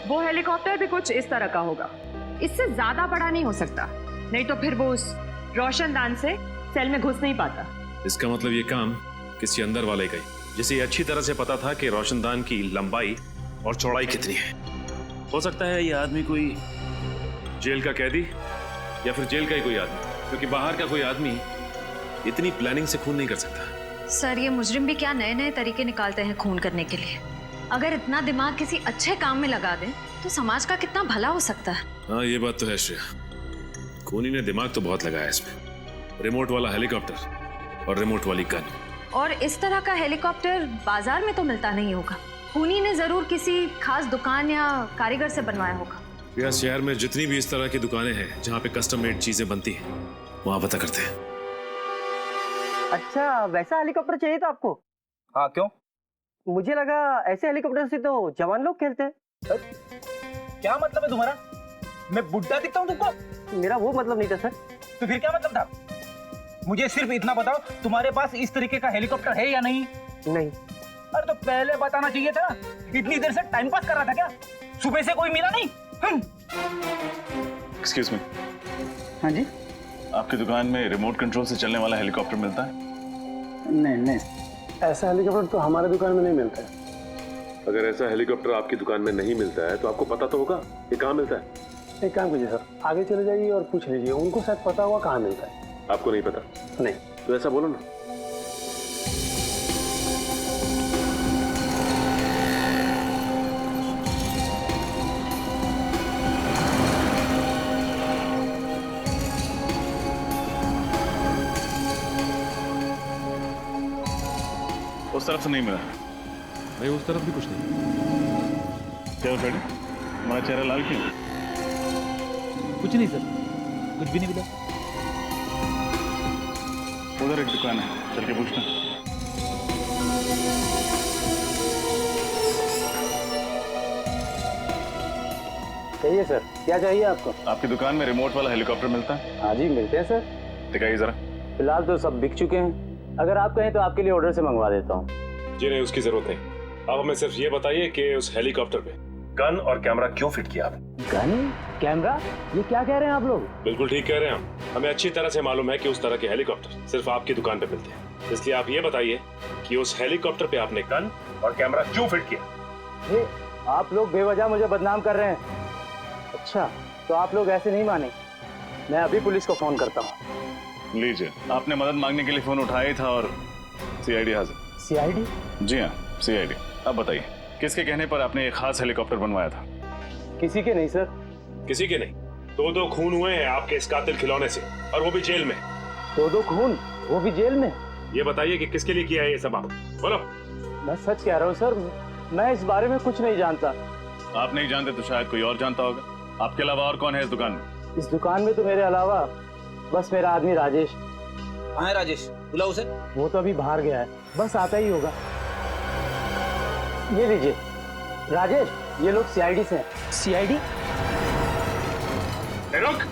वो हेलीकॉप्टर भी कुछ इस तरह का होगा, इससे ज्यादा बड़ा नहीं हो सकता, नहीं तो फिर वो उस रोशनदान से सेल में घुस नहीं पाता। इसका मतलब ये काम किसी अंदर वाले का ही, जिसे ये अच्छी तरह से पता था कि रोशनदान की लंबाई और चौड़ाई कितनी है। हो सकता है ये आदमी कोई जेल का कैदी या फिर जेल का ही कोई आदमी, क्योंकि बाहर का कोई आदमी इतनी प्लानिंग से खून नहीं कर सकता। सर, ये मुजरिम भी क्या नए नए तरीके निकालते हैं खून करने के लिए। अगर इतना दिमाग किसी अच्छे काम में लगा दें तो समाज का कितना भला हो सकता है। हाँ, ये बात तो है श्रेया, खूनी ने दिमाग तो बहुत लगाया इसमें। रिमोट वाला हेलीकॉप्टर और रिमोट वाली गन। और इस तरह का हेलीकॉप्टर बाजार में तो मिलता नहीं होगा। खूनी ने जरूर किसी खास दुकान या कारीगर से बनवाया होगा। या शहर में जितनी भी इस तरह की दुकानें हैं जहाँ पे कस्टम मेड चीजें बनती हैं, वहाँ पता करते हैं। अच्छा, वैसा हेलीकॉप्टर चाहिए था आपको? हाँ, क्यों? मुझे लगा ऐसे हेलीकॉप्टर से तो जवान लोग खेलते हैं। क्या मतलब है तुम्हारा? मैं बुड्ढा दिखता हूँ तुमको? मेरा वो मतलब नहीं था सर। तो फिर क्या मतलब था? मुझे सिर्फ इतना बताओ, तुम्हारे पास इस तरीके का हेलीकॉप्टर है या नहीं? नहीं। अरे तो पहले बताना चाहिए था। इतनी देर से टाइम पास कर रहा था क्या? सुबह से कोई मिला नहीं? Excuse me. हाँ जी। आपकी दुकान में रिमोट कंट्रोल से चलने वाला हेलीकॉप्टर मिलता है? नहीं, ऐसा हेलीकॉप्टर तो हमारे दुकान में नहीं मिलता है। अगर ऐसा हेलीकॉप्टर आपकी दुकान में नहीं मिलता है तो आपको पता तो होगा ये कहाँ मिलता है। एक काम कीजिए सर, आगे चले जाइए और पूछ लीजिए, उनको शायद पता होगा कहाँ मिलता है। आपको नहीं पता? नहीं। तो ऐसा बोलो ना। उस तरफ से नहीं मिला? नहीं, उस तरफ भी कुछ नहीं। क्या फ्रेडी, तुम्हारा चेहरा लाल क्यों? कुछ नहीं सर, कुछ भी नहीं मिला। उधर एक दुकान है, चल के पूछना। चाहिए सर, क्या चाहिए आपको? आपकी दुकान में रिमोट वाला हेलीकॉप्टर मिलता है? हाँ जी, मिलते हैं सर। दिखाइए जरा। फिलहाल तो सब बिक चुके हैं, अगर आप कहें तो आपके लिए ऑर्डर से मंगवा देता हूँ। जी नहीं, उसकी जरूरत नहीं। आप हमें सिर्फ ये बताइए कि उस हेलीकॉप्टर पे गन और कैमरा क्यों फिट किया आपने? गन, कैमरा, ये क्या कह रहे हैं आप लोग? बिल्कुल ठीक कह रहे हैं हम। हमें अच्छी तरह से मालूम है कि उस तरह के हेलीकॉप्टर सिर्फ आपकी दुकान पे मिलते हैं, इसलिए आप ये बताइए कि उस हेलीकॉप्टर पे आपने गन और कैमरा क्यों फिट किया? ये आप लोग बेवजह मुझे बदनाम कर रहे हैं। अच्छा, तो आप लोग ऐसे नहीं माने, मैं अभी पुलिस को फोन करता हूँ। लीजिए, आपने मदद मांगने के लिए फोन उठाया था और सीआईडी हाजिर। सीआईडी? जी हाँ, सीआईडी। अब बताइए, किसके कहने पर आपने एक खास हेलीकॉप्टर बनवाया था? किसी के नहीं सर। किसी के नहीं? दो खून हुए हैं आपके इस कातिल खिलौने से, और वो भी जेल में। दो खून, वो भी जेल में? ये बताइए कि किसके लिए किया है ये सब आप, बोलो। मैं सच कह रहा हूँ सर, मैं इस बारे में कुछ नहीं जानता। आप नहीं जानते तो शायद कोई और जानता होगा। आपके अलावा और कौन है इस दुकान में? इस दुकान में तो मेरे अलावा बस मेरा आदमी राजेश। हाँ राजेश, बुलाओ उसे। वो तो अभी बाहर गया है, बस आता ही होगा। ये लीजिए राजेश, ये लोग सीआईडी से हैं। सीआईडी? रुक।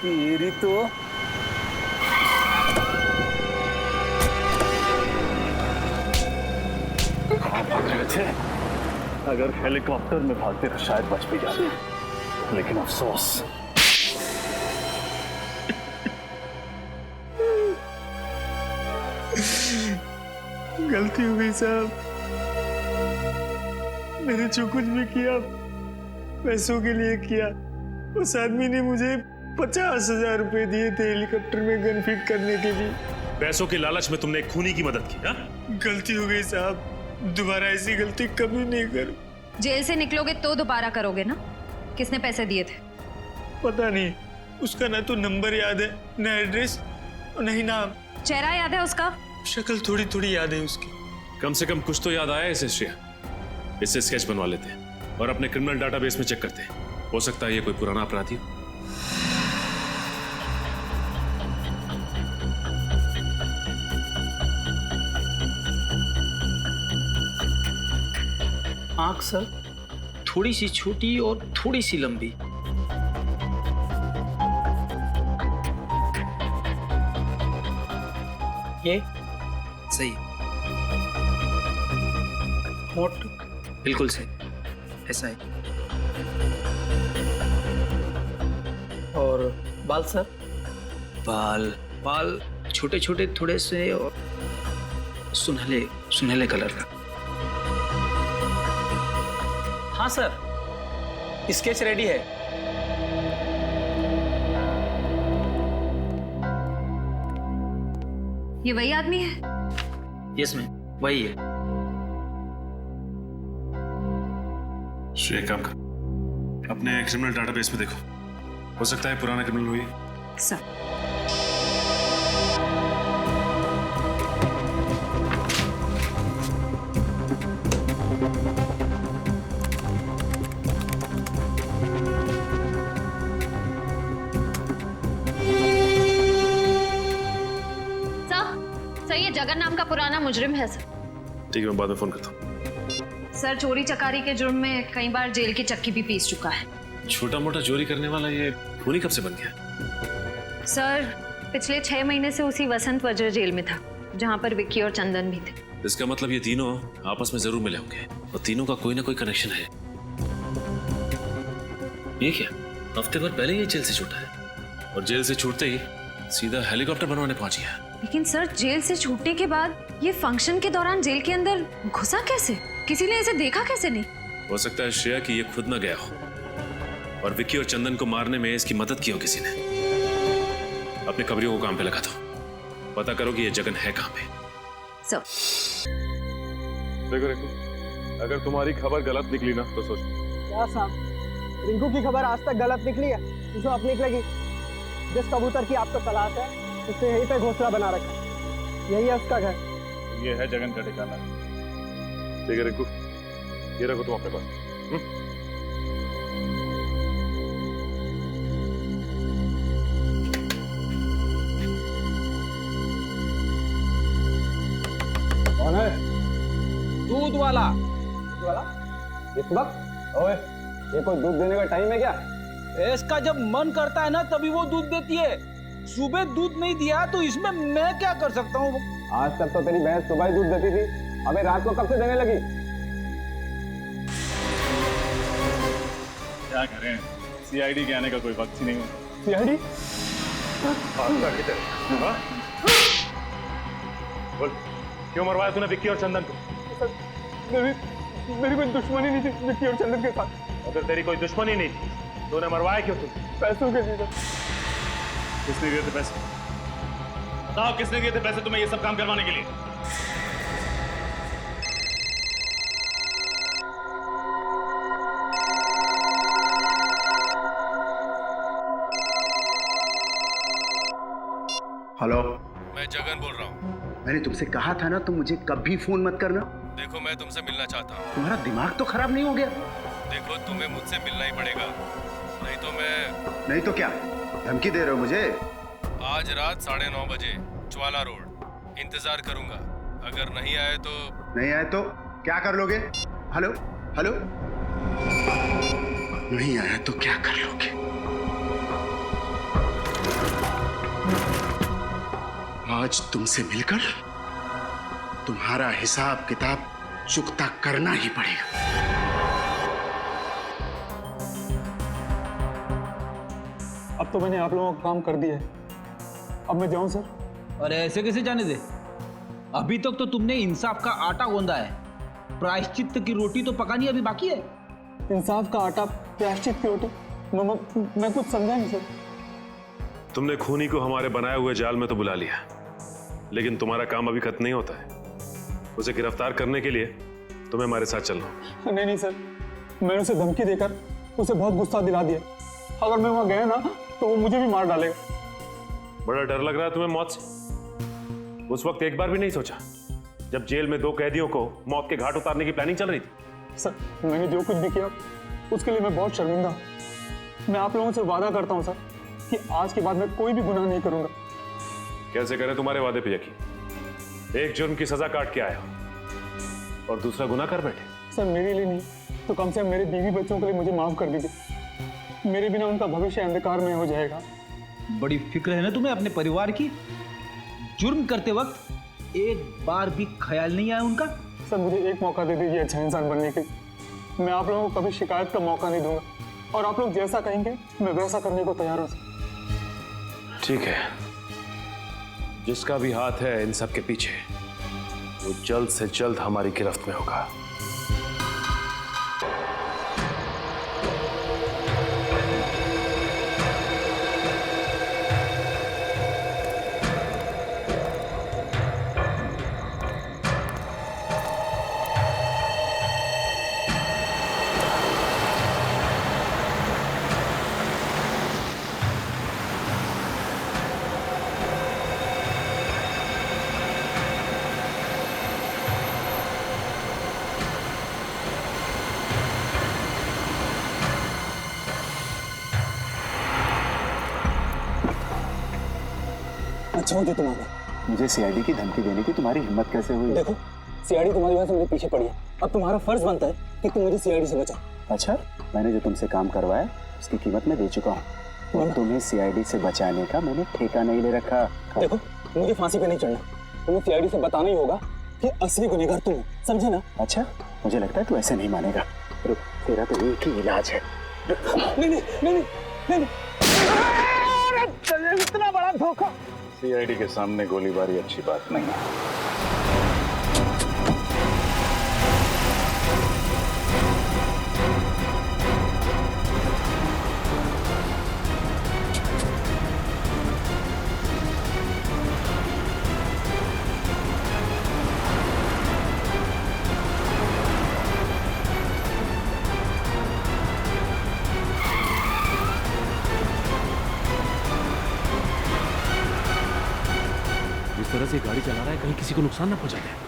तेरी तो कहाँ भाग रहे थे? अगर हेलीकॉप्टर में भागते तो शायद बच भी जाते, लेकिन अफसोस। गलती हो गई साहब, मैंने जो कुछ भी किया पैसों के लिए किया। उस आदमी ने मुझे 50,000 रुपए दिए थे हेलीकॉप्टर में गन फिट करने के लिए। पैसों के लालच में तुमने एक खूनी की मदद की। हाँ? गलती हो गई साहब, दोबारा ऐसी गलती कभी नहीं करूं। जेल से निकलोगे तो दोबारा करोगे ना? किसने पैसे दिए थे? पता नहीं, उसका ना तो नंबर याद है, ना एड्रेस, और नहीं नाम। चेहरा याद है उसका? शक्ल थोड़ी थोड़ी याद है उसकी। कम से कम कुछ तो याद आया इसे श्रेया। इससे स्केच बनवा लेते हैं और अपने क्रिमिनल डाटाबेस में चेक करते हैं। हो सकता है ये कोई पुराना अपराधी हो। आंख सर थोड़ी सी छोटी और थोड़ी सी लंबी। ये सही। होठ बिल्कुल सही, ऐसा है। और बाल सर, बाल छोटे छोटे थोड़े से और सुनहले सुनहले कलर का। हाँ सर, स्केच रेडी है। ये वही आदमी है? यस मैम, वही है। श्रेया, काम कर, अपने क्रिमिनल डाटाबेस में देखो। हो सकता है पुराना क्रिमिनल हुई। सर ये जगन नाम का पुराना मुजरिम है सर। ठीक है, मैं बाद में फोन करता हूँ। सर चोरी चकारी के जुर्म में कई बार जेल की चक्की भी पीस चुका है। छोटा मोटा चोरी करने वाला ये खूनी कब से बन गया? सर पिछले 6 महीने से उसी वसंत वज्र जेल में था, जहाँ पर विक्की और चंदन भी थे। इसका मतलब ये तीनों आपस में जरूर मिले होंगे और तीनों का कोई ना कोई कनेक्शन है। ये क्या, हफ्ते भर पहले ये जेल से छूटा है और जेल से छूटते ही सीधा हेलीकॉप्टर बनवाने पहुंच गया। लेकिन सर जेल से छूटने के बाद ये फंक्शन के दौरान जेल के अंदर घुसा कैसे? किसी ने इसे देखा कैसे नहीं? हो सकता है श्रेया कि ये खुद ना गया हो और विक्की और चंदन को मारने में इसकी मदद की हो किसी ने। अपने खबरियों को काम पे लगा दो, पता करो कि ये जगन है कहाँ पे। सर देखो रिंकू, अगर तुम्हारी खबर गलत निकली ना तो सोच। क्या साहब, रिंकू की खबर आज तक गलत निकली है? जो अब निकलेगी, जिस कबूतर की आपको तलाश है उससे यहीं पे घोंसला बना रखा है, यही है उसका घर। ये है जगन का ठिकाना। ठीक है रिंकू, ये रखो तुम अपने पास। कौन है? दूध वाला। इस वक्त? ओए, ये कोई दूध देने का टाइम है क्या? इसका जब मन करता है ना तभी वो दूध देती है। सुबह दूध नहीं दिया तो इसमें मैं क्या कर सकता हूँ? आज तक तो तेरी भैंस सुबह ही दूध देती थी, अबे रात को कब से देने लगी? क्या करें, सीआईडी के आने का कोई वक्त ही नहीं हुआ। सीआईडी? बोल, क्यों मरवाया तूने विक्की और चंदन को? मेरी कोई दुश्मनी नहीं थी विक्की और चंदन के साथ। अगर तेरी कोई दुश्मनी नहीं थी तो उन्हें मरवाया क्यों तू? पैसों के लिए। किसने दिए थे पैसे? बताओ, किसने दिए थे पैसे तुम्हें ये सब काम करवाने के लिए? हेलो, मैं जगन बोल रहा हूँ। मैंने तुमसे कहा था ना, तुम मुझे कभी फोन मत करना। देखो, मैं तुमसे मिलना चाहता हूँ। तुम्हारा दिमाग तो खराब नहीं हो गया? देखो, तुम्हें मुझसे मिलना ही पड़ेगा, नहीं तो मैं। नहीं तो क्या धमकी दे रहे हो मुझे? आज रात 9:30 बजे ज्वाला रोड इंतजार करूंगा। अगर नहीं आए तो? नहीं आए तो क्या कर लोगे? हेलो हेलो, नहीं आया तो क्या कर लोगे? आज तुमसे मिलकर तुम्हारा हिसाब किताब चुकता करना ही पड़ेगा। अब तो मैंने आप लोगों का काम कर दिया है, अब मैं जाऊं सर? अरे ऐसे कैसे जाने दे? अभी तक तो तुमने इंसाफ का आटा गूंदा है, प्रायश्चित की रोटी तो पकानी अभी बाकी है। इंसाफ का आटा, प्रायश्चित की रोटी? मैं कुछ समझा नहीं सर। तुमने खूनी को हमारे बनाए हुए जाल में तो बुला लिया, लेकिन तुम्हारा काम अभी खत्म नहीं होता है। उसे गिरफ्तार करने के लिए तुम्हें हमारे साथ चलना होगा। नहीं सर, मैंने उसे धमकी देकर उसे बहुत गुस्सा दिला दिया। अगर मैं वहां गया ना तो वो मुझे भी मार डालेगा। बड़ा डर लग रहा है तुम्हें मौत से? उस वक्त एक बार भी नहीं सोचा जब जेल में 2 कैदियों को मौत के घाट उतारने की प्लानिंग चल रही थी? सर, मैंने जो कुछ भी किया उसके लिए मैं बहुत शर्मिंदा हूं। मैं आप लोगों से वादा करता हूं सर कि आज के बाद मैं कोई भी गुनाह नहीं करूंगा। कैसे करें तुम्हारे वादे पे यकीन? एक जुर्म की सजा काट के आया हो और दूसरा गुनाह कर बैठे। सर, मेरे लिए नहीं तो कम से कम मेरे बीवी बच्चों के लिए मुझे माफ कर दीजिए। मेरे बिना उनका भविष्य अंधकार में हो जाएगा। बड़ी फिक्र है ना तुम्हें अपने परिवार की। जुर्म करते वक्त एक बार भी ख्याल नहीं आया उनका? सर, मुझे एक मौका दे दीजिए अच्छा इंसान बनने के। मैं आप लोगों को कभी शिकायत का मौका नहीं दूंगा और आप लोग जैसा कहेंगे मैं वैसा करने को तैयार हूं सर। ठीक है, जिसका भी हाथ है इन सब के पीछे वो जल्द से जल्द हमारी गिरफ्त में होगा। अच्छा हो जो तुम आ गए। मुझे सीआईडी की धमकी देने की तुम्हारी हिम्मत कैसे हुई? देखो, सीआईडी तुम्हारी वजह से मेरे पीछे पड़ी है। अब तुम्हारा फर्ज बनता है कि तुम मुझे सीआईडी से बचाओ। अच्छा, मैंने जो तुमसे काम करवाया उसकी कीमत मैं दे चुका हूँ और तुम्हें सीआईडी से बचाने का मैंने ठेका नहीं ले रखा। देखो, मुझे फांसी पे नहीं चढ़ना। तुम्हें सीआईडी से बताना ही होगा कि असली गुनहगार तुम हो, समझे ना? अच्छा, मुझे लगता है तू ऐसे नहीं मानेगा। रुक, तेरा तो एक ही इलाज है। नहीं। इतना बड़ा धोखा। सीआईडी के सामने गोलीबारी अच्छी बात नहीं है। इस तरह से गाड़ी चला रहा है कहीं किसी को नुकसान ना पहुंचा दे।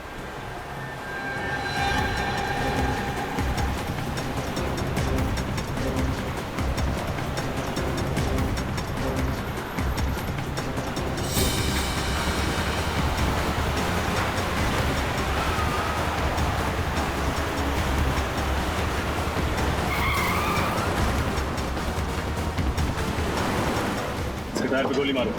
टायर पे गोली मारो।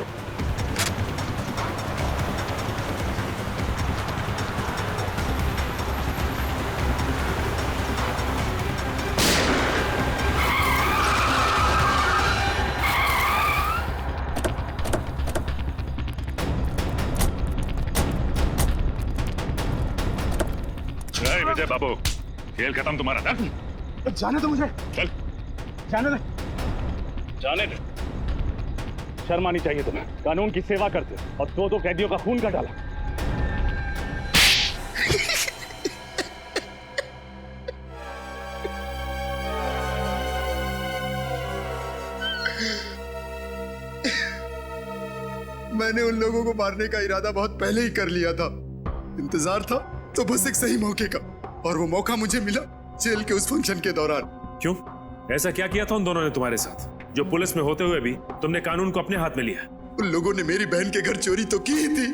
विजय बाबू, खेल खत्म तुम्हारा था। जाने दो मुझे। चल, जाने दे। जाने दे। शर्म आनी चाहिए तुम्हें। कानून की सेवा करते और 2 कैदियों का खून का डाला। मैंने उन लोगों को मारने का इरादा बहुत पहले ही कर लिया था। इंतजार था तो बस एक सही मौके का, और वो मौका मुझे मिला जेल के उस फंक्शन के दौरान। क्यों? ऐसा क्या किया था उन दोनों ने तुम्हारे साथ जो पुलिस में होते हुए भी तुमने कानून को अपने हाथ में लिया? उन लोगों ने मेरी बहन के घर चोरी तो की ही थी,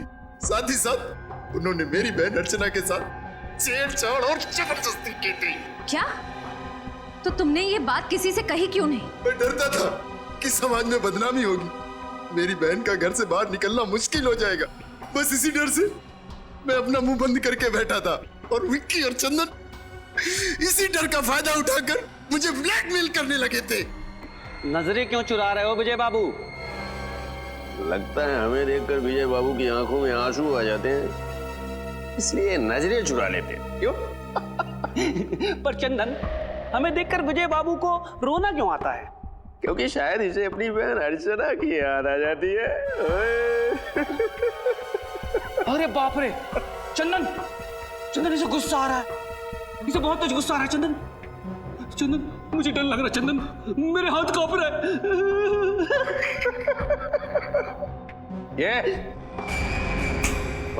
साथ ही साथ उन्होंने मेरी बहन अर्चना के साथ छेड़छाड़ और जबरदस्ती की थी। क्या? तो तुमने ये बात किसी से कही क्यों नहीं? मैं डरता था कि समाज में बदनामी होगी, मेरी बहन का घर से बाहर निकलना मुश्किल हो जाएगा। बस इसी डर से मैं अपना मुंह बंद करके बैठा था, और विक्की और चंदन इसी डर का फायदा उठाकर मुझे ब्लैकमेल करने लगे थे। नजरें क्यों चुरा रहे हो विजय बाबू? लगता है हमें देखकर विजय बाबू की आंखों में आंसू आ जाते हैं, इसलिए नजरें चुरा लेते हैं। क्यों? पर चंदन, हमें देखकर विजय बाबू को रोना क्यों आता है? क्योंकि शायद इसे अपनी बहन अर्चना की याद आ जाती है। अरे बाप रे चंदन, चंदन इसे गुस्सा आ रहा है, इसे बहुत तेज गुस्सा आ रहा है। चंदन, चंदन मुझे डर लग रहा है। चंदन मेरे हाथ कांप रहा है। ये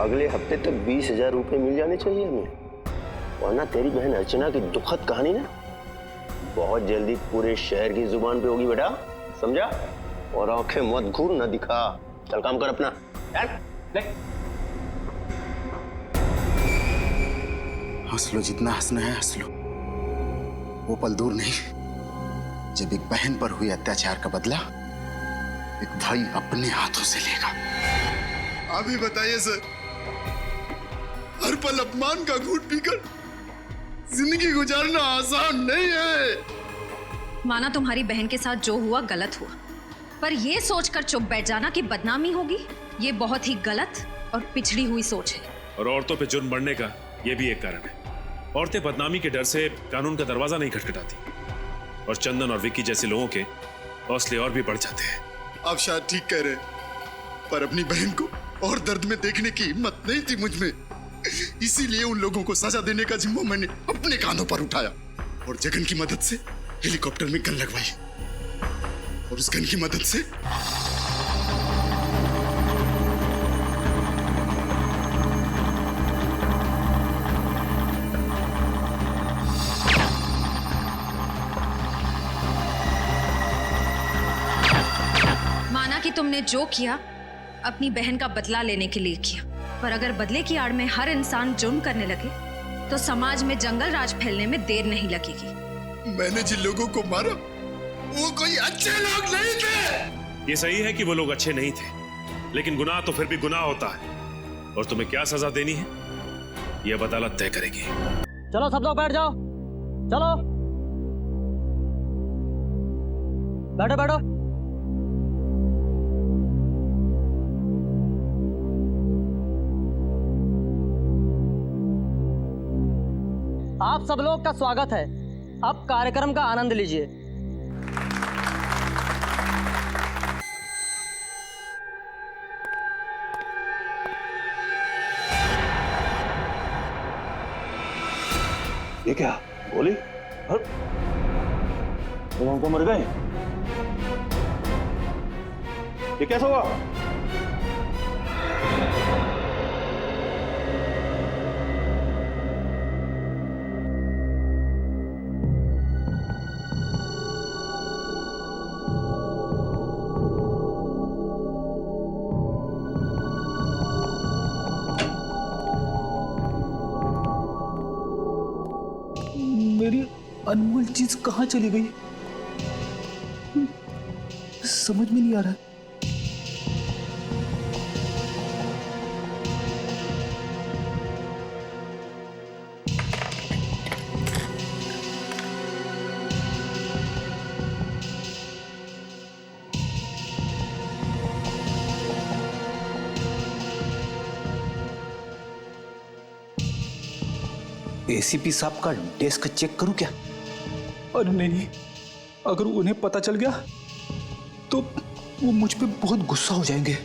अगले हफ्ते तक 20,000 रुपए मिल जाने चाहिए हमें, वरना तेरी बहन अर्चना की दुखद कहानी ना बहुत जल्दी पूरे शहर की जुबान पे होगी बेटा, समझा? और आंखें मत घूर न दिखा, चल काम कर अपना यार। ले हंस लो, जितना हंसना है हंस लो। वो पल दूर नहीं जब एक बहन पर हुए अत्याचार का बदला एक भाई अपने हाथों से लेगा। अभी बताइए सर, हर पल अपमान का घूंट पीकर जिंदगी गुजारना आसान नहीं है। माना तुम्हारी बहन के साथ जो हुआ गलत हुआ, पर ये सोचकर चुप बैठ जाना कि बदनामी होगी, ये बहुत ही गलत और पिछड़ी हुई सोच है। और औरतों पे जुर्म बढ़ने का ये भी एक कारण है। औरतें बदनामी के डर से कानून का दरवाजा नहीं खटखटाती, और चंदन और विक्की जैसे लोगों के हौसले और भी बढ़ जाते हैं। आप शायद ठीक कह रहे, पर अपनी बहन को और दर्द में देखने की हिम्मत नहीं थी मुझ में, इसीलिए उन लोगों को सजा देने का जिम्मा मैंने अपने कांधों पर उठाया और जगन की मदद से हेलीकॉप्टर में गन लगवाई, और उस गन की मदद से माना कि तुमने जो किया अपनी बहन का बदला लेने के लिए किया, पर अगर बदले की आड़ में हर इंसान जुर्म करने लगे तो समाज में जंगल राज फैलने में देर नहीं लगेगी। मैंने जिन लोगों को मारा वो कोई अच्छे लोग नहीं थे। ये सही है कि वो लोग अच्छे नहीं थे, लेकिन गुनाह तो फिर भी गुनाह होता है, और तुम्हें क्या सजा देनी है यह अब अदालत तय करेगी। चलो सब लोग बैठ जाओ, चलो बैठो बैठो। आप सब लोग का स्वागत है, अब कार्यक्रम का आनंद लीजिए। ये क्या बोली? तुम तो मर गए, ये कैसा हुआ? मेरी अनमोल चीज कहाँ चली गई? समझ में नहीं आ रहा। एसीपी साहब का डेस्क चेक करूं क्या? अरे नहीं, अगर उन्हें पता चल गया तो वो मुझ पे बहुत गुस्सा हो जाएंगे।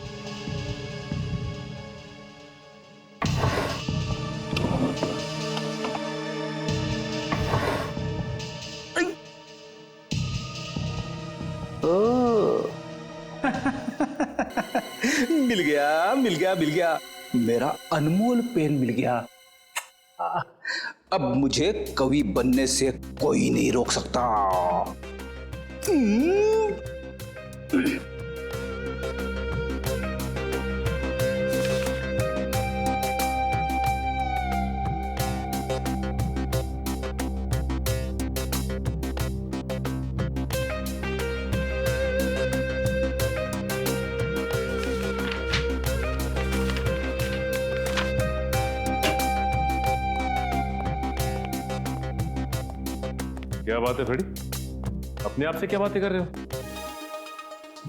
मिल गया मिल गया मिल गया, मेरा अनमोल पेन मिल गया। अब मुझे कवि बनने से कोई नहीं रोक सकता। क्या बात है फ्रेडी, अपने आप से क्या बातें कर रहे हो?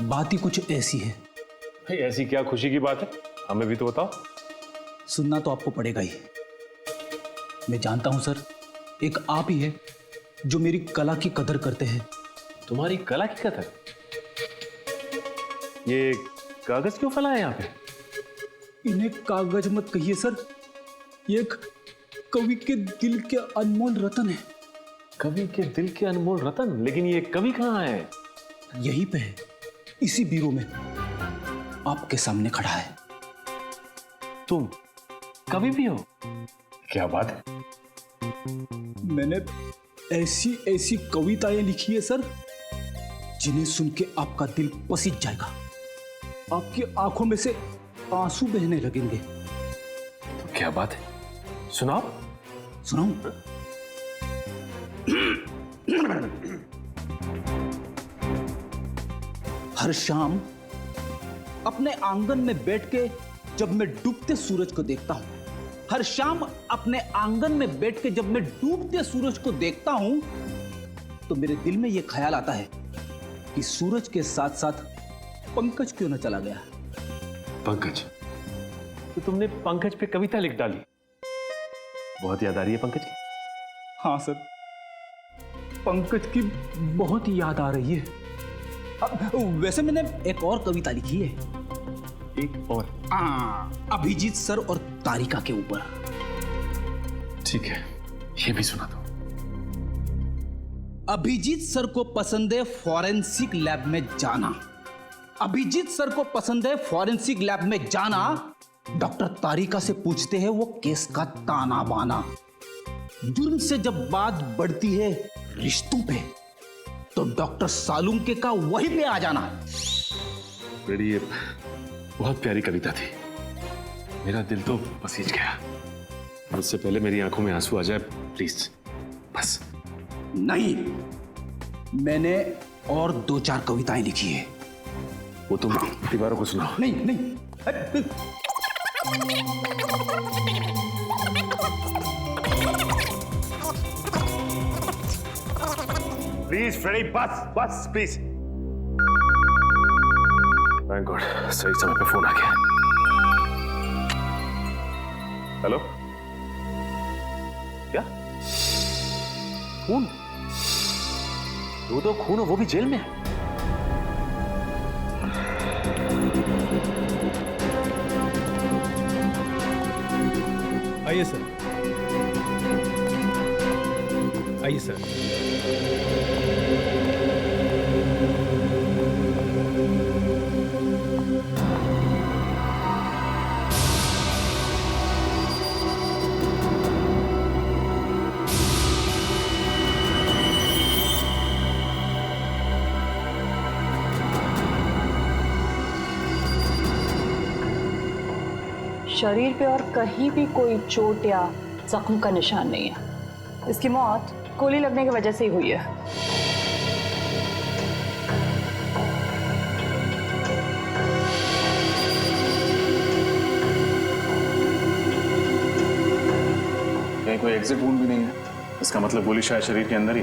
बात ही कुछ ऐसी है। भाई ऐसी क्या खुशी की बात है, हमें भी तो बताओ। सुनना तो आपको पड़ेगा ही। मैं जानता हूं सर, एक आप ही है जो मेरी कला की कदर करते हैं। तुम्हारी कला की कदर? ये कागज क्यों फैला है यहाँ पे? इन्हें कागज मत कहिए सर, ये एक कवि के दिल के अनमोल रतन है। कवि के दिल के अनमोल रतन? लेकिन ये कवि कहाँ है? यहीं पे है, इसी बीरो में, आपके सामने खड़ा है। तुम कवि भी हो? क्या बात है। मैंने ऐसी ऐसी कविताएं लिखी है सर, जिन्हें सुन के आपका दिल पसीज जाएगा, आपकी आंखों में से आंसू बहने लगेंगे। तो क्या बात है, सुनाओ। सुनाऊं? हर शाम अपने आंगन में बैठ के जब मैं डूबते सूरज को देखता हूं, हर शाम अपने आंगन में बैठ के जब मैं डूबते सूरज को देखता हूं, तो मेरे दिल में यह ख्याल आता है कि सूरज के साथ साथ पंकज क्यों न चला गया। पंकज? तो तुमने पंकज पे कविता लिख डाली? बहुत याद आ रही है पंकज की? हाँ सर, पंकज की बहुत याद आ रही है। वैसे मैंने एक और कविता लिखी है। एक और? अभिजीत सर और तारिका के ऊपर। ठीक है, ये भी सुना दो। अभिजीत सर को पसंद है फॉरेंसिक लैब में जाना, अभिजीत सर को पसंद है फॉरेंसिक लैब में जाना। डॉक्टर तारिका से पूछते हैं वो केस का ताना बाना। जुर्म से जब बात बढ़ती है रिश्तों पे, तो डॉक्टर सालुंके का वहीं पे आ जाना। बड़ी बहुत प्यारी कविता थी, मेरा दिल तो पसीज गया। उससे पहले मेरी आंखों में आंसू आ जाए प्लीज, बस। नहीं, मैंने और 2-4 कविताएं लिखी है, वो तुम दीवारों को सुनाओ। नहीं नहीं, प्लीज फ्रेडी, बस बस प्लीज। थैंक गॉड, सही समय पे फोन आ गया। हेलो? क्या खून? तो खून हो, वो भी जेल में? आइए सर, आइए सर। शरीर पे और कहीं भी कोई चोट या जख्म का निशान नहीं है। इसकी मौत गोली लगने की वजह से ही हुई है। कहीं कोई एग्जिट वुंड भी नहीं है, इसका मतलब गोली शायद शरीर के अंदर ही।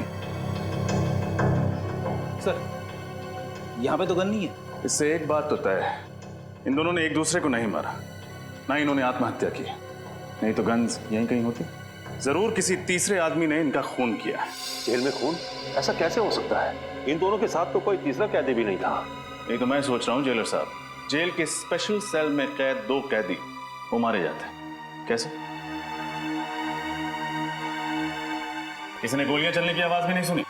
सर, यहां पे तो गन नहीं है। इससे एक बात तो तय है, इन दोनों ने एक दूसरे को नहीं मारा, ना इन्होंने आत्महत्या की, नहीं तो गन्स यहीं कहीं होती। जरूर किसी तीसरे आदमी ने इनका खून किया। जेल में खून? ऐसा कैसे हो सकता है? इन दोनों के साथ तो कोई तीसरा कैदी भी नहीं था। यही तो मैं सोच रहा हूँ जेलर साहब, जेल के स्पेशल सेल में कैद 2 कैदी वो मारे जाते हैं, कैसे? किसी ने गोलियां चलने की आवाज भी नहीं सुनी?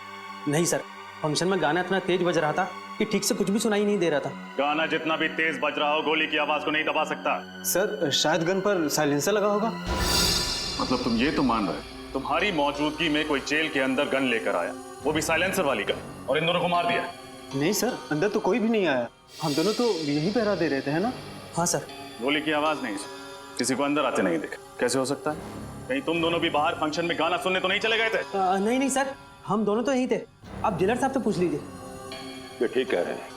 नहीं सर, फंक्शन में गाना इतना तेज बज रहा था कि ठीक से कुछ भी सुनाई नहीं दे रहा था। गाना जितना भी तेज बज रहा हो, गोली की आवाज को नहीं दबा सकता। सर, शायद गन पर साइलेंसर लगा होगा। मतलब तुम ये तो मान रहे तुम्हारी मौजूदगी में कोई जेल के अंदर गन लेकर आया, वो भी साइलेंसर वाली गन, और इन दोनों को मार दिया? नहीं सर, अंदर तो कोई भी नहीं आया, हम दोनों तो यही पहरा दे रहे थे, है ना? हाँ सर। गोली की आवाज नहीं सुनी, किसी को अंदर आते नहीं देखा, कैसे हो सकता है? कहीं तुम दोनों भी बाहर फंक्शन में गाना सुनने तो नहीं चले गए थे? नहीं नहीं सर, हम दोनों तो यही थे, आप जेलर साहब से पूछ लीजिए। ये ठीक कह रहे हैं,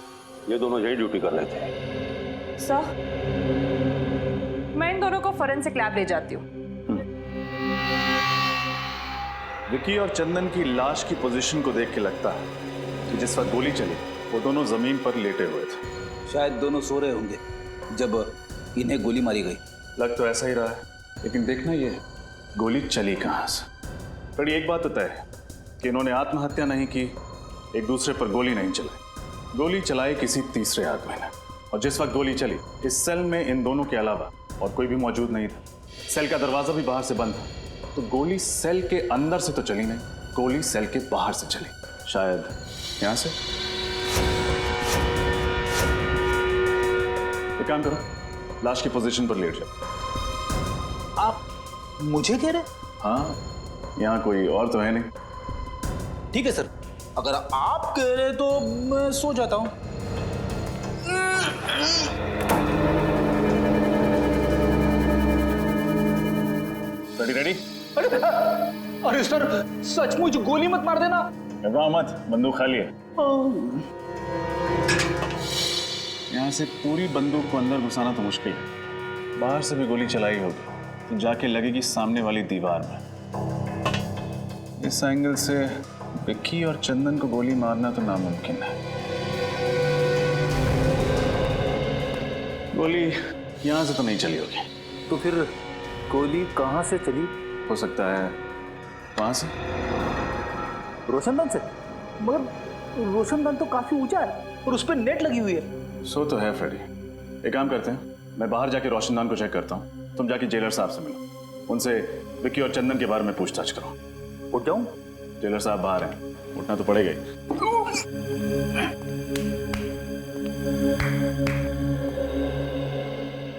ये दोनों यही ड्यूटी कर रहे थे। सर, मैं इन दोनों को फोरेंसिक लैब ले जाती हूँ। विकी और चंदन की लाश की पोजीशन को देख के लगता है कि जिस वक्त गोली चली वो दोनों जमीन पर लेटे हुए थे। शायद दोनों सो रहे होंगे जब इन्हें गोली मारी गई। लग तो ऐसा ही रहा है, लेकिन देखना ये गोली चली कहाँ से। पर एक बात तो तय है कि इन्होंने आत्महत्या नहीं की, एक दूसरे पर गोली नहीं चलाई, गोली चलाई किसी तीसरे आदमी ने। और जिस वक्त गोली चली, इस सेल में इन दोनों के अलावा और कोई भी मौजूद नहीं था। सेल का दरवाजा भी बाहर से बंद था। तो गोली सेल के अंदर से तो चली नहीं, गोली सेल के बाहर से चली, शायद यहां से। एक काम करो, लाश की पोजीशन पर लेट जाओ। आप मुझे कह रहे? हाँ, यहाँ कोई और तो है नहीं। ठीक है सर, अगर आप कह रहे तो मैं सो जाता हूँ। Ready ready? अरे सर, सचमुच गोली मत मार देना। घबराओ मत, बंदूक खाली है। यहाँ से पूरी बंदूक को अंदर घुसाना तो मुश्किल है, बाहर से भी गोली चलाई होगी तो जाके लगेगी सामने वाली दीवार में। इस एंगल से विक्की और चंदन को गोली मारना तो नामुमकिन है। गोली यहाँ से तो नहीं चली होगी। तो फिर गोली कहाँ से चली? हो सकता है वहां से। रोशनदान से? मगर रोशनदान तो काफी ऊंचा है और उस पर नेट लगी हुई है। सो तो है फ्रेडी। एक काम करते हैं, मैं बाहर जाके रोशनदान को चेक करता हूँ, तुम जाके जेलर साहब से मिलो, उनसे विक्की और चंदन के बारे में पूछताछ करो। उठ जाऊं? जेलर साहब बाहर हैं, उठना तो पड़ेगा ही।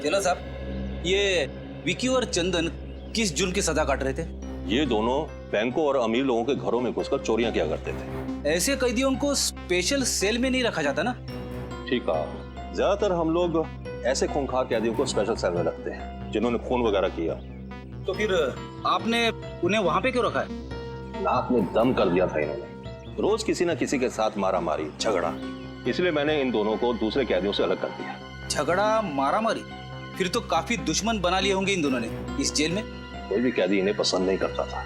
जेलर साहब, ये विक्की और चंदन किस जुर्म की सजा काट रहे थे? ये दोनों बैंकों और अमीर लोगों के घरों में घुसकर चोरियां किया करते थे। ऐसे कैदियों को स्पेशल सेल में नहीं रखा जाता ना? ठीक कहा, ज्यादातर हम लोग ऐसे खूंखार कैदियों को स्पेशल सेल में रखते हैं जिन्होंने खून वगैरह किया। तो फिर आपने उन्हें वहां पे क्यों रखा है? नाक में दम कर दिया था इन्होंने, रोज किसी न किसी के साथ मारा मारी झगड़ा, इसलिए मैंने इन दोनों को दूसरे कैदियों से अलग कर दिया। झगड़ा मारा मारी? फिर तो काफी दुश्मन बना लिए होंगे इन दोनों ने इस जेल में। कोई भी कैदी इन्हें पसंद नहीं करता था।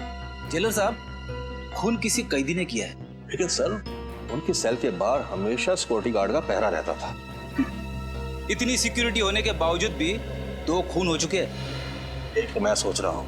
जेलर साहब, खून किसी कैदी ने किया है, लेकिन सर उनके सेल के बाहर हमेशा सिक्योरिटी गार्ड का पहरा रहता था। इतनी सिक्योरिटी होने के बावजूद भी 2 खून हो चुके हैं। एक तो मैं सोच रहा हूँ,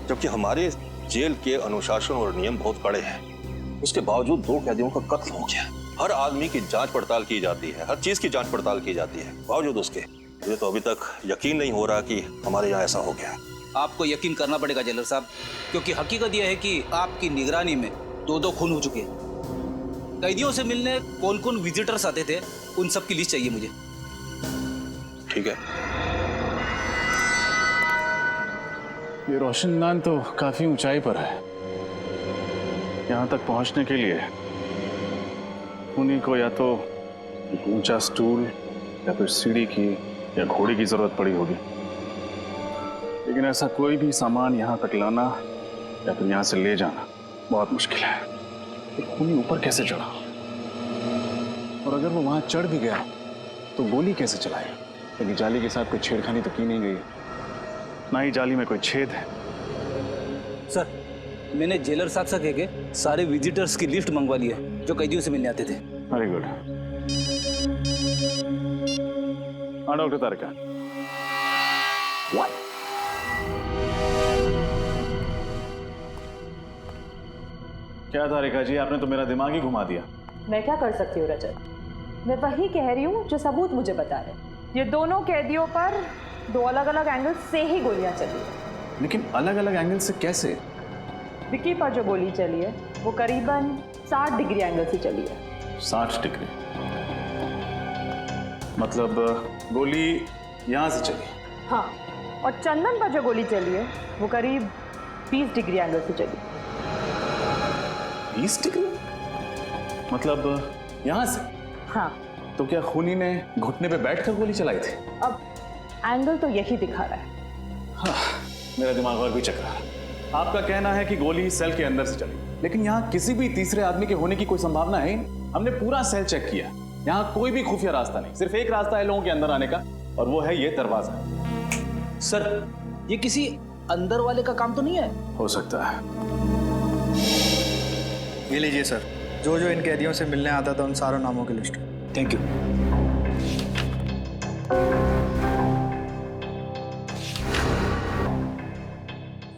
जबकि हमारे जेल के अनुशासन और नियम बहुत कड़े हैं, उसके बावजूद 2 कैदियों का कत्ल हो गया। हर आदमी की जांच पड़ताल की जाती है, हर चीज की जांच पड़ताल की जाती है, बावजूद उसके मुझे तो अभी तक यकीन नहीं हो रहा कि हमारे यहाँ ऐसा हो गया। आपको यकीन करना पड़ेगा जेलर साहब, क्योंकि हकीकत यह है कि आपकी निगरानी में 2 खून हो चुके हैं। कैदियों से मिलने कौन कौन विजिटर्स आते थे, उन सब की लिस्ट चाहिए मुझे। ठीक है। ये रोशनदान तो काफी ऊंचाई पर है, यहाँ तक पहुंचने के लिए उन्हीं को या तो एक ऊंचा स्टूल या फिर सीढ़ी की या घोड़ी की जरूरत पड़ी होगी। लेकिन ऐसा कोई भी सामान यहाँ तक लाना या फिर यहाँ से ले जाना बहुत मुश्किल है। एक खूनी ऊपर कैसे चढ़ा, और अगर वो वहां चढ़ भी गया तो गोली कैसे चलाएगा? क्योंकि जाली के साथ कोई छेड़खानी तो की नहीं गई, ना ही जाली में कोई छेद है। सर, मैंने जेलर साहब से कह के सारे विजिटर्स की लिस्ट मंगवा ली है जो कैदियों से मिलने आते थे। Very good. हाँ डॉक्टर तारिका। क्या तारिका जी, आपने तो मेरा दिमाग ही घुमा दिया। मैं क्या कर सकती हूँ रजत, मैं वही कह रही हूँ जो सबूत मुझे बता रहे। ये दोनों कैदियों पर 2 अलग अलग एंगल से ही गोलियां चली है। लेकिन अलग अलग एंगल से कैसे? विक्की पर जो गोली चली है वो करीबन 60 डिग्री एंगल से चली है। 60 डिग्री? मतलब गोली यहां से चली? हाँ, और चंदन पर जो गोली चली है वो करीब 20 डिग्री एंगल से चली। 20 डिग्री? मतलब यहां से? हाँ। तो क्या खूनी ने घुटने पे बैठकर गोली चलाई थी? अब एंगल तो यही दिखा रहा है। हाँ, मेरा दिमाग और भी चकरा है। आपका कहना है कि गोली सेल के अंदर से चली, लेकिन यहाँ किसी भी तीसरे आदमी के होने की कोई संभावना है? हमने पूरा सेल चेक किया, यहाँ कोई भी खुफिया रास्ता नहीं, सिर्फ एक रास्ता है लोगों के अंदर आने का, और वो है ये दरवाजा। सर, ये किसी अंदर वाले का काम तो नहीं है? हो सकता है। ये लीजिए सर, जो जो इन कैदियों से मिलने आता था उन सारों नामों की लिस्ट। Thank you.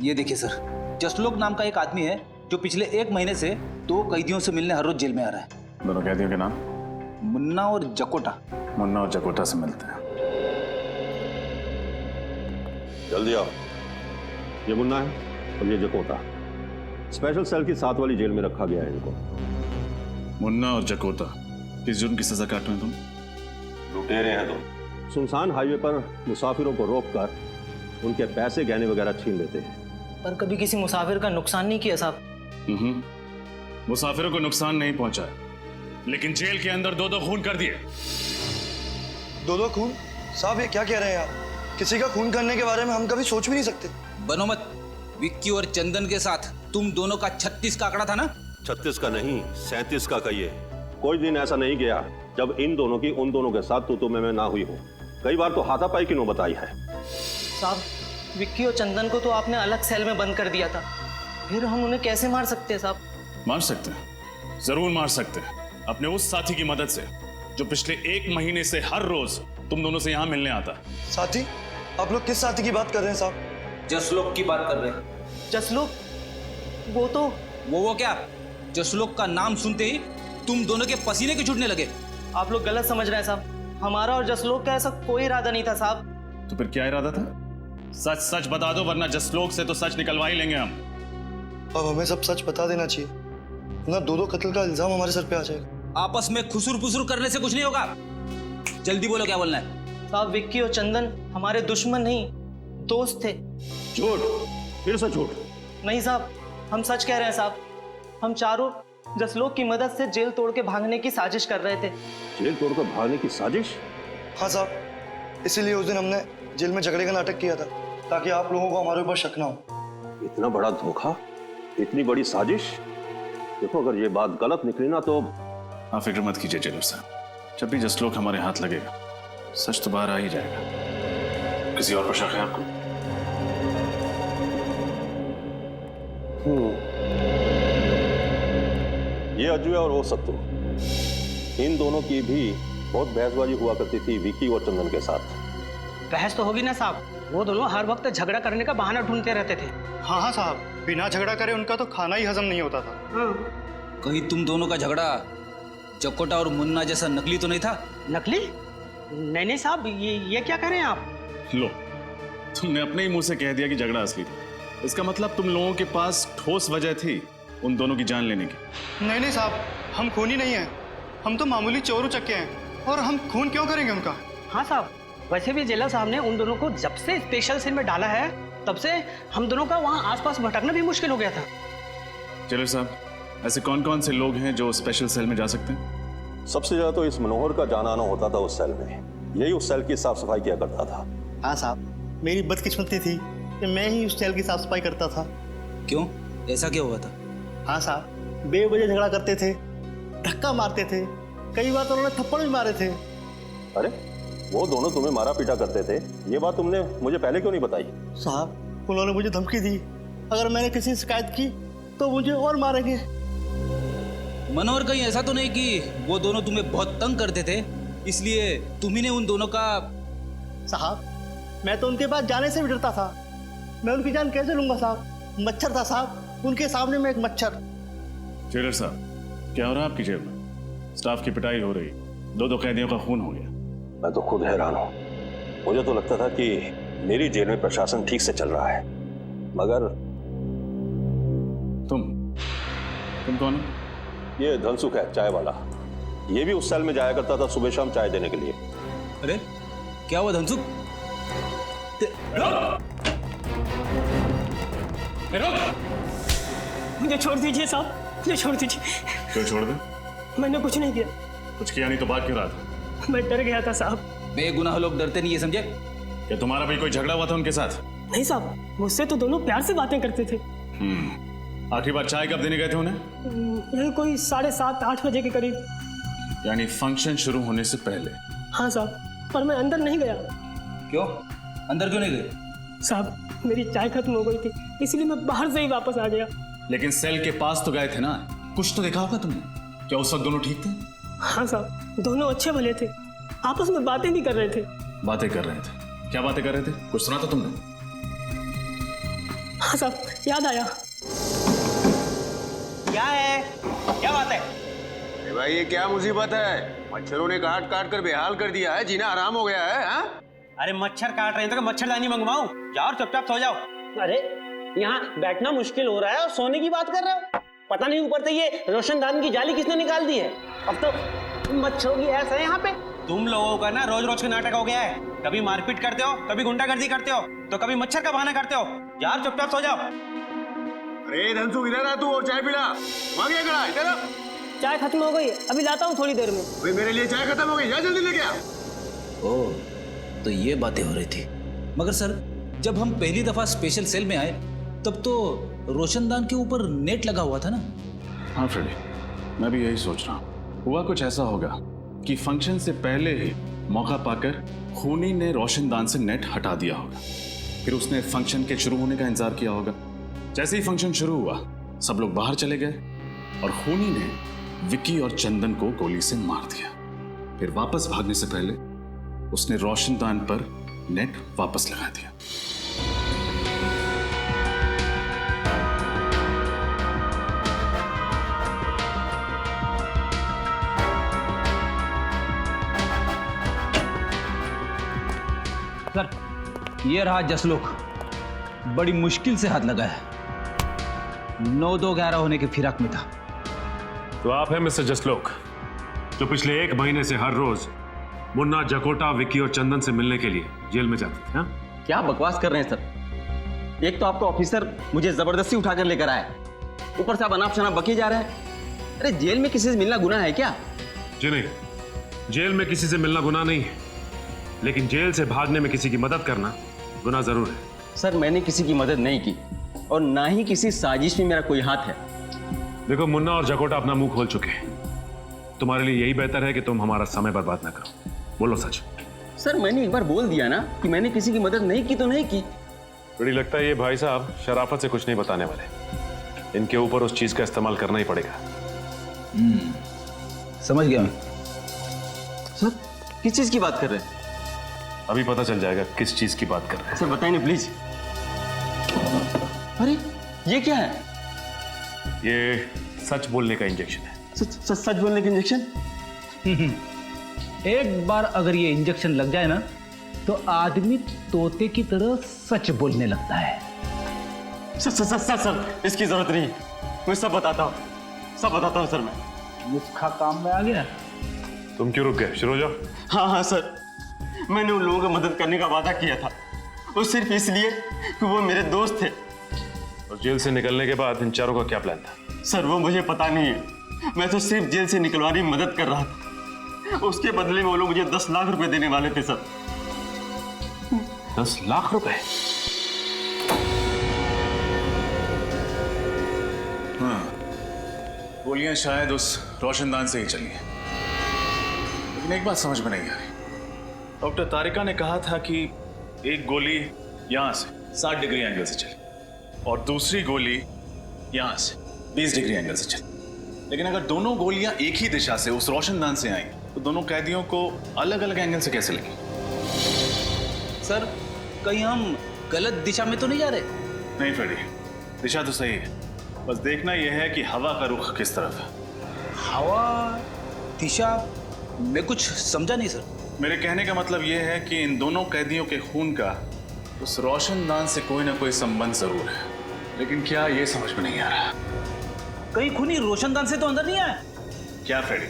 ये देखिए सर, जसलोक नाम का एक आदमी है जो पिछले 1 महीने से 2 कैदियों से मिलने हर रोज जेल में आ रहा है। दोनों कैदियों के नाम? मुन्ना और जकोटा। मुन्ना और जकोटा से मिलते हैं। जल्दी आओ। ये मुन्ना है और ये जकोता। स्पेशल सेल की 7 वाली जेल में रखा गया है इनको। मुन्ना और जकोता किस जुर्म की सजा काट रहे हैं तुम? लुटेरे हैं तुम। सुनसान हाईवे पर मुसाफिरों को रोककर उनके पैसे गहने वगैरह छीन लेते हैं। पर कभी किसी मुसाफिर का नुकसान नहीं किया साहब। मुसाफिरों को नुकसान नहीं पहुंचा, लेकिन जेल के अंदर 2-2 खून कर दिए। 2-2 खून? साहब ये क्या कह रहे हैं आप? किसी का खून करने के बारे में हम कभी सोच भी नहीं सकते। बनो मत। विक्की और चंदन के साथ तुम दोनों का 36 का आंकड़ा था ना? 36 का नहीं, 37 का कहिए। कोई दिन ऐसा नहीं गया जब इन दोनों की उन दोनों के साथ तू मैं ना हुई हो। कई बार तो हाथापाई की नौबत आई है। साहब, विक्की और चंदन को तो आपने अलग सेल में बंद कर दिया था, फिर हम उन्हें कैसे मार सकते हैं साहब? मार सकते हैं, जरूर मार सकते हैं, अपने उस साथी की मदद से जो पिछले 1 महीने से हर रोज तुम दोनों से यहाँ मिलने आता। साथी? आप लोग किस साथी की बात कर रहे हैं साहब? जसलोक की बात कर रहे हैं। जसलोक? वो तो वो क्या? जसलोक का नाम सुनते ही तुम दोनों के पसीने के छूटने लगे। आप लोग गलत समझ रहे हैं साहब। हमारा और जसलोक का ऐसा कोई इरादा नहीं था साहब। तो फिर क्या इरादा था? सच सच बता दो, वरना जसलोक से तो सच निकलवा ही लेंगे हम। अब हमें सब सच बता देना चाहिए, ना 2-2 कत्ल का इल्जाम हमारे सर पे आ जाएगा। आपस में खुसुर पुसुर करने से कुछ नहीं होगा। जल्दी बोलो क्या बोलना है। साहब, विक्की और चंदन हमारे दुश्मन नहीं, दोस्त थे। झूठ, फिर से झूठ। नहीं साहब, हम सच कह रहे हैं साहब। हम चारों जसलोक की मदद से जेल तोड़ के भागने की साजिश कर रहे थे। जेल तोड़कर भागने की साजिश? हाँ साहब, इसीलिए उस दिन हमने जेल में झगड़े का नाटक किया था, ताकि आप लोगों को हमारे ऊपर शक ना हो। इतना बड़ा धोखा, इतनी बड़ी साजिश। देखो, अगर ये बात गलत निकली ना तो। आप फिक्र मत कीजिए जेलर साहब, जब भी जसलोक हमारे हाथ लगेगा सच तो बाहर आ ही जाएगा। किसी और पर शक है आपको? ये अजय और वो सत्तू, इन दोनों की भी बहुत बहसबाजी हुआ करती थी विक्की और चंदन के साथ। बहस तो होगी ना साहब, वो दोनों हर वक्त झगड़ा करने का बहाना ढूंढते रहते थे। हाँ हाँ साहब, बिना झगड़ा करे उनका तो खाना ही हजम नहीं होता था। कहीं तुम दोनों का झगड़ा जकोटा और मुन्ना जैसा नकली तो नहीं था? नकली? नहीं नहीं साहब, ये क्या कह रहे हैं आप? लो, तुमने अपने ही मुंह से कह दिया कि झगड़ा असली था। इसका मतलब तुम लोगों के पास ठोस वजह थी उन दोनों की जान लेने की। नहीं नहीं साहब, हम खूनी नहीं हैं, हम तो मामूली चोर उचक्के हैं, और हम खून क्यों करेंगे उनका? हाँ साहब, वैसे भी जेलर साहब ने उन दोनों को जब से स्पेशल सेल में डाला है, तब से हम दोनों का वहाँ आसपास भटकना भी मुश्किल हो गया था। जेलर साहब, ऐसे कौन कौन से लोग हैं जो स्पेशल सेल में जा सकते हैं? सबसे ज्यादा तो इस मनोहर का जाना आना होता था उस सेल में। यही उस सेल की साफ सफाई किया करता था। हाँ साहब, मेरी बदकिस्मती थी कि मैं ही उस सेल की साफ सफाई करता था। क्यों? ऐसा क्या हुआ था? हाँ साहब, बेवजह झगड़ा करते थे, धक्का मारते थे, कई बार तो उन्होंने थप्पड़ भी मारे थे। अरे, वो दोनों तुम्हें मारा पीटा करते थे, ये बात तुमने मुझे पहले क्यों नहीं बताई? साहब, उन्होंने मुझे धमकी दी, अगर मैंने किसी से शिकायत की तो मुझे और मारेंगे। मनोहर, कहीं ऐसा तो नहीं कि वो दोनों तुम्हें बहुत तंग करते थे, इसलिए तुम्ही ने उन दोनों का? साहब, मैं तो उनके पास जाने से भी डरता था। मैं उनकी जान कैसे लूंगा साहब? मच्छर था साहब, उनके सामने में एक मच्छर। जेलर साहब, क्या हो रहा है आपकी जेल में? स्टाफ की पिटाई हो रही, 2-2 कैदियों का खून हो गया। मैं तो खुद हैरान हूं। मुझे तो लगता था कि मेरी जेल में प्रशासन ठीक से चल रहा है, मगर तुम कौन हो? ये धनसुख है, चाय वाला। ये भी उस सेल में जाया करता था सुबह शाम चाय देने के लिए। अरे, क्या हुआ धनसुख? मुझे छोड़ दीजिए साहब, मुझे छोड़ दीजिए। क्यों छोड़ दे? मैंने कुछ नहीं किया। कुछ किया नहीं तो बात क्यों रहा था? मैं डर गया था साहब। बेगुनाह लोग डरते नहीं है, समझे? क्या तुम्हारा भी कोई झगड़ा हुआ था उनके साथ? नहीं साहब, मुझसे तो दोनों प्यार से बातें करते थे। आखिरी बार चाय कब देने गए थे उन्हें? यही कोई 7:30-8 बजे के करीब। यानी फंक्शन शुरू होने से पहले? हाँ साहब, पर मैं अंदर नहीं गया। क्यों? अंदर क्यों नहीं गए? साहब, मेरी चाय खत्म हो गई थी, इसलिए मैं बाहर से ही वापस आ गया। लेकिन सेल के पास तो गए थे ना, कुछ तो देखा होगा तुमने। क्या उस वक्त दोनों ठीक थे? हाँ साहब, दोनों अच्छे भले थे, आपस में बातें भी कर रहे थे। बातें कर रहे थे? क्या बातें कर रहे थे? कुछ सुना था तुमने? हाँ साहब, याद आया। क्या है? क्या बात है? अरे भाई, ये क्या मुसीबत है? मच्छरों ने काट काट कर बेहाल कर दिया है, जीना आराम हो गया है। हाँ? अरे मच्छर काट रहे हैं तो मच्छरदानी मंगवाऊं? जाओ और चुपचाप सो जाओ। अरे यहाँ बैठना मुश्किल हो रहा है और सोने की बात कर रहे हो? पता नहीं ऊपर से ये रोशनदान की जाली किसने निकाल दी है। अब तो मच्छरों की ऐसा है यहाँ पे। तुम लोगों का ना रोज रोज का नाटक हो गया है। कभी मारपीट करते हो, कभी गुंडागर्दी करते हो, तो कभी मच्छर का बहाना करते हो। यार चुपचाप सो जाओ। अरे धनसु इधर आ तू और चाय पिला। वहां गया खड़ा इधर आ। चाय खत्म हो गई, अभी लाता हूँ थोड़ी देर में। भाई मेरे लिए चाय खत्म हो गई, जा जल्दी लेके आ। ओह, तो ये बातें हो रही थी। मगर सर, जब हम पहली दफा स्पेशल सेल में आए तब तो रोशनदान के ऊपर नेट लगा हुआ था ना? हाँ फ्रेडी, मैं भी यही सोच रहा हूँ। हुआ कुछ ऐसा होगा कि फंक्शन से पहले ही मौका पाकर खूनी ने रोशनदान से नेट हटा दिया होगा। फिर उसने फंक्शन के शुरू होने का इंतजार किया होगा। जैसे ही फंक्शन शुरू हुआ, सब लोग बाहर चले गए और खूनी ने विक्की और चंदन को गोली से मार दिया। फिर वापस भागने से पहले उसने रोशनदान पर नेट वापस लगा दिया। सर, ये रहा जसलोक। बड़ी मुश्किल से हाथ लगा है। 9-2-11 होने के फिराक में था। तो आप हैं मिस्टर जसलोक, जो पिछले 1 महीने से हर रोज मुन्ना, जकोटा, विक्की और चंदन से मिलने के लिए जेल में जाते थे। हाँ? क्या बकवास कर रहे हैं सर? एक तो आपका ऑफिसर मुझे जबरदस्ती उठाकर लेकर आया, ऊपर से आप अनाप शनाप बके जा रहे हैं। अरे जेल में किसी से मिलना गुनाह है क्या? जी नहीं, जेल में किसी से मिलना गुनाह नहीं है, लेकिन जेल से भागने में किसी की मदद करना गुनाह जरूर है। सर, मैंने किसी की मदद नहीं की और ना ही किसी साजिश में मेरा कोई हाथ है। देखो, मुन्ना और जकोटा अपना मुंह खोल चुके हैं। तुम्हारे लिए यही बेहतर है कि तुम हमारा समय बर्बाद ना करो। बोलो सच। सर, मैंने एक बार बोल दिया ना कि मैंने किसी की मदद नहीं की तो नहीं की। बड़ी लगता है ये भाई साहब शराफत से कुछ नहीं बताने वाले। इनके ऊपर उस चीज का इस्तेमाल करना ही पड़ेगा। समझ गया मैं। सर, किस चीज की बात कर रहे हैं? अभी पता चल जाएगा किस चीज की बात कर रहे हैं। सर बताइए ना प्लीज। अरे ये क्या है? ये सच बोलने का इंजेक्शन है। सच बोलने का इंजेक्शन? एक बार अगर ये इंजेक्शन लग जाए ना तो आदमी तोते की तरह सच बोलने लगता है। सर, इसकी जरूरत नहीं। मैं सब बताता हूँ सर। मैं नुस्खा काम में आ गया। तुम क्यों रुक गए? शुरू हो जाओ। हाँ सर, मैंने उन लोगों की मदद करने का वादा किया था, वो सिर्फ इसलिए कि वो मेरे दोस्त थे। और जेल से निकलने के बाद इन चारों का क्या प्लान था? सर, वो मुझे पता नहीं है। मैं तो सिर्फ जेल से निकलवाने में मदद कर रहा था। उसके बदले में वो लोग मुझे 10 लाख रुपए देने वाले थे सर। 10 लाख रुपए? हाँ, गोलियां शायद उस रोशनदान से ही चली हैं। लेकिन एक बात समझ में नहीं आ रही। डॉक्टर तारिका ने कहा था कि एक गोली यहां से 60 डिग्री एंगल से चली और दूसरी गोली यहां से 20 डिग्री एंगल से चली। लेकिन अगर दोनों गोलियां एक ही दिशा से उस रोशनदान से आई तो दोनों कैदियों को अलग अलग एंगल से कैसे लगी? सर, कहीं हम गलत दिशा में तो नहीं जा रहे? नहीं फ्रेडी, दिशा तो सही है। बस देखना यह है कि हवा का रुख किस तरफ है। हवा, दिशा, मैं कुछ समझा नहीं सर। मेरे कहने का मतलब यह है कि इन दोनों कैदियों के खून का उस रोशनदान से कोई ना कोई संबंध जरूर है, लेकिन क्या ये समझ में नहीं आ रहा। कहीं खूनी रोशनदान से तो अंदर नहीं आया? क्या फ्रेडी,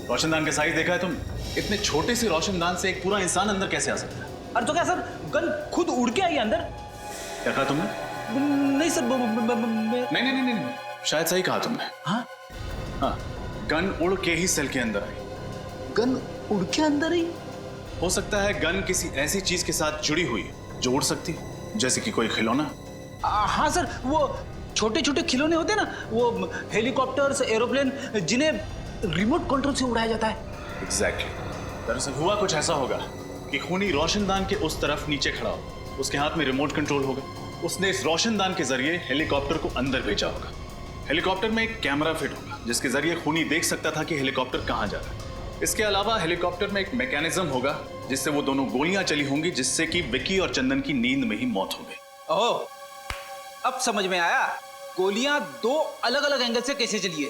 रोशनदान का साइज देखा है तुम? इतने छोटे से रोशनदान से एक पूरा इंसान अंदर कैसे आ सकता है? अरे तो क्या सर, गन खुद उड़ के आई अंदर? क्या कहा तुमने? नहीं सर, नहीं, शायद सही कहा तुमने। हाँ, गन उड़ के ही सेल के अंदर आई। गन उड़ के अंदर ही? हो सकता है गन किसी ऐसी चीज के साथ जुड़ी हुई जो उड़ सकती, जैसे कि कोई खिलौना। हाँ सर, वो छोटे छोटे खिलौने होते हैं ना, वो हेलीकॉप्टर्स, एरोप्लेन, जिन्हें रिमोट कंट्रोल से उड़ाया जाता है। एग्जैक्टली। दरअसल हुआ कुछ ऐसा होगा कि खूनी रोशनदान के उस तरफ नीचे खड़ा हो, उसके हाथ में रिमोट कंट्रोल होगा। उसने इस रोशनदान के जरिए हेलीकॉप्टर को अंदर भेजा होगा। हेलीकॉप्टर में एक कैमरा फिट होगा जिसके जरिए खूनी देख सकता था कि हेलीकॉप्टर कहां जा रहा है। इसके अलावा हेलीकॉप्टर में एक मैकेनिज्म होगा जिससे वो दोनों गोलियां चली होंगी, जिससे कि विक्की और चंदन की नींद में ही मौत हो गई। ओह, अब समझ में आया गोलियां 2 अलग अलग एंगल से कैसे चली है।